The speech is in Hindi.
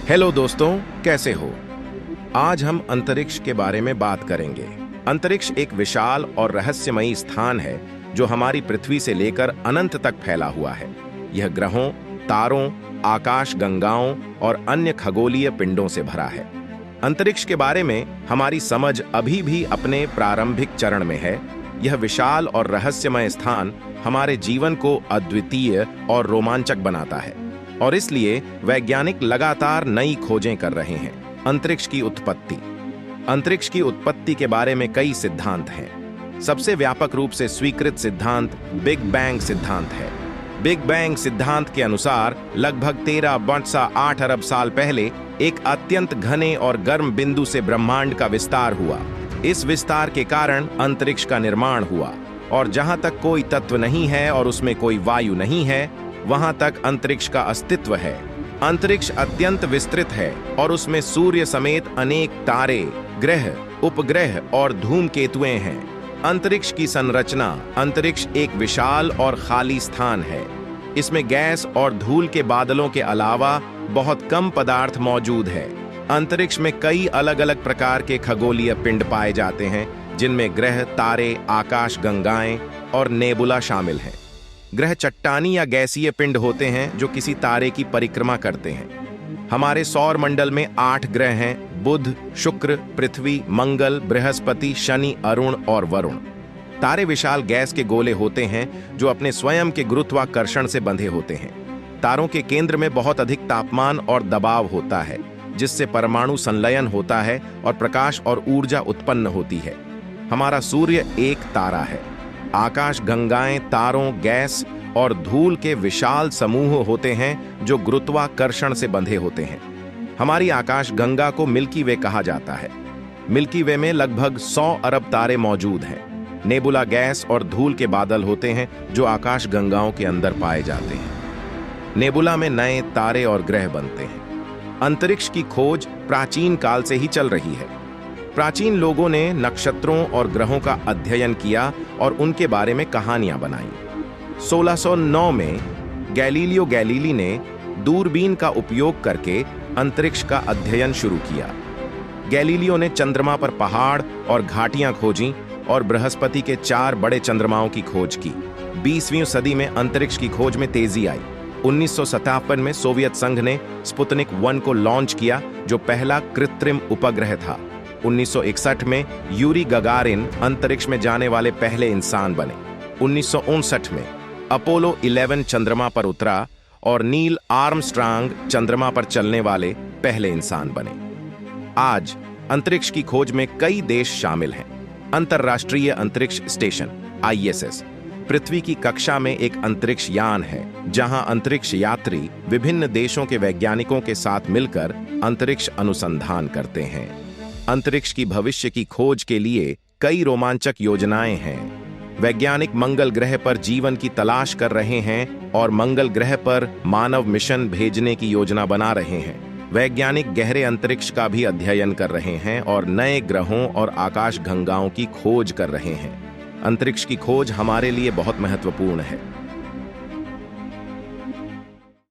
हेलो दोस्तों, कैसे हो? आज हम अंतरिक्ष के बारे में बात करेंगे। अंतरिक्ष एक विशाल और रहस्यमयी स्थान है जो हमारी पृथ्वी से लेकर अनंत तक फैला हुआ है। यह ग्रहों, तारों, आकाश गंगाओं और अन्य खगोलीय पिंडों से भरा है। अंतरिक्ष के बारे में हमारी समझ अभी भी अपने प्रारंभिक चरण में है। यह विशाल और रहस्यमय स्थान हमारे जीवन को अद्वितीय और रोमांचक बनाता है और इसलिए वैज्ञानिक लगातार नई खोजें कर रहे हैं। अंतरिक्ष की उत्पत्ति। अंतरिक्ष की उत्पत्ति के बारे में कई सिद्धांत हैं। सबसे व्यापक रूप से स्वीकृत सिद्धांत बिग बैंग सिद्धांत है। बिग बैंग सिद्धांत के अनुसार लगभग 13.8 अरब साल पहले एक अत्यंत घने और गर्म बिंदु से ब्रह्मांड का विस्तार हुआ। इस विस्तार के कारण अंतरिक्ष का निर्माण हुआ और जहां तक कोई तत्व नहीं है और उसमें कोई वायु नहीं है, वहां तक अंतरिक्ष का अस्तित्व है। अंतरिक्ष अत्यंत विस्तृत है और उसमें सूर्य समेत अनेक तारे, ग्रह, उपग्रह और धूमकेतुएं हैं। अंतरिक्ष की संरचना। अंतरिक्ष एक विशाल और खाली स्थान है। इसमें गैस और धूल के बादलों के अलावा बहुत कम पदार्थ मौजूद है। अंतरिक्ष में कई अलग अलग प्रकार के खगोलीय पिंड पाए जाते हैं, जिनमें ग्रह, तारे, आकाश गंगाएं और नेबुला शामिल हैं। ग्रह चट्टानी या गैसीय पिंड होते हैं जो किसी तारे की परिक्रमा करते हैं। हमारे सौर मंडल में 8 ग्रह हैं: बुध, शुक्र, पृथ्वी, मंगल, बृहस्पति, शनि, अरुण और वरुण। तारे विशाल गैस के गोले होते हैं जो अपने स्वयं के गुरुत्वाकर्षण से बंधे होते हैं। तारों के केंद्र में बहुत अधिक तापमान और दबाव होता है, जिससे परमाणु संलयन होता है और प्रकाश और ऊर्जा उत्पन्न होती है। हमारा सूर्य एक तारा है। आकाश गंगाएं तारों, गैस और धूल के विशाल समूह होते हैं जो गुरुत्वाकर्षण से बंधे होते हैं। हमारी आकाश गंगा को मिल्की वे कहा जाता है। मिल्की वे में लगभग 100 अरब तारे मौजूद हैं। नेबुला गैस और धूल के बादल होते हैं जो आकाश गंगाओं के अंदर पाए जाते हैं। नेबुला में नए तारे और ग्रह बनते हैं। अंतरिक्ष की खोज प्राचीन काल से ही चल रही है। प्राचीन लोगों ने नक्षत्रों और ग्रहों का अध्ययन किया और उनके बारे में कहानियां बनाई। 1609 में गैलीलियो गैलीली ने दूरबीन का उपयोग करके अंतरिक्ष का अध्ययन शुरू किया। गैलीलियो ने चंद्रमा पर पहाड़ और घाटियां खोजी और बृहस्पति के 4 बड़े चंद्रमाओं की खोज की। 20वीं सदी में अंतरिक्ष की खोज में तेजी आई। 1957 में सोवियत संघ ने स्पुतनिक 1 को लॉन्च किया, जो पहला कृत्रिम उपग्रह था। 1961 में यूरी गगारिन अंतरिक्ष में जाने वाले पहले इंसान बने। 1959 में अपोलो 11 चंद्रमा पर उतरा और नील आर्मस्ट्रांग चंद्रमा पर चलने वाले पहले इंसान बने। आज अंतरिक्ष की खोज में कई देश शामिल हैं। अंतर्राष्ट्रीय अंतरिक्ष स्टेशन ISS पृथ्वी की कक्षा में एक अंतरिक्ष यान है, जहां अंतरिक्ष यात्री विभिन्न देशों के वैज्ञानिकों के साथ मिलकर अंतरिक्ष अनुसंधान करते हैं। अंतरिक्ष की भविष्य की खोज के लिए कई रोमांचक योजनाएं हैं। वैज्ञानिक मंगल ग्रह पर जीवन की तलाश कर रहे हैं और मंगल ग्रह पर मानव मिशन भेजने की योजना बना रहे हैं। वैज्ञानिक गहरे अंतरिक्ष का भी अध्ययन कर रहे हैं और नए ग्रहों और आकाश गंगाओं की खोज कर रहे हैं। अंतरिक्ष की खोज हमारे लिए बहुत महत्वपूर्ण है।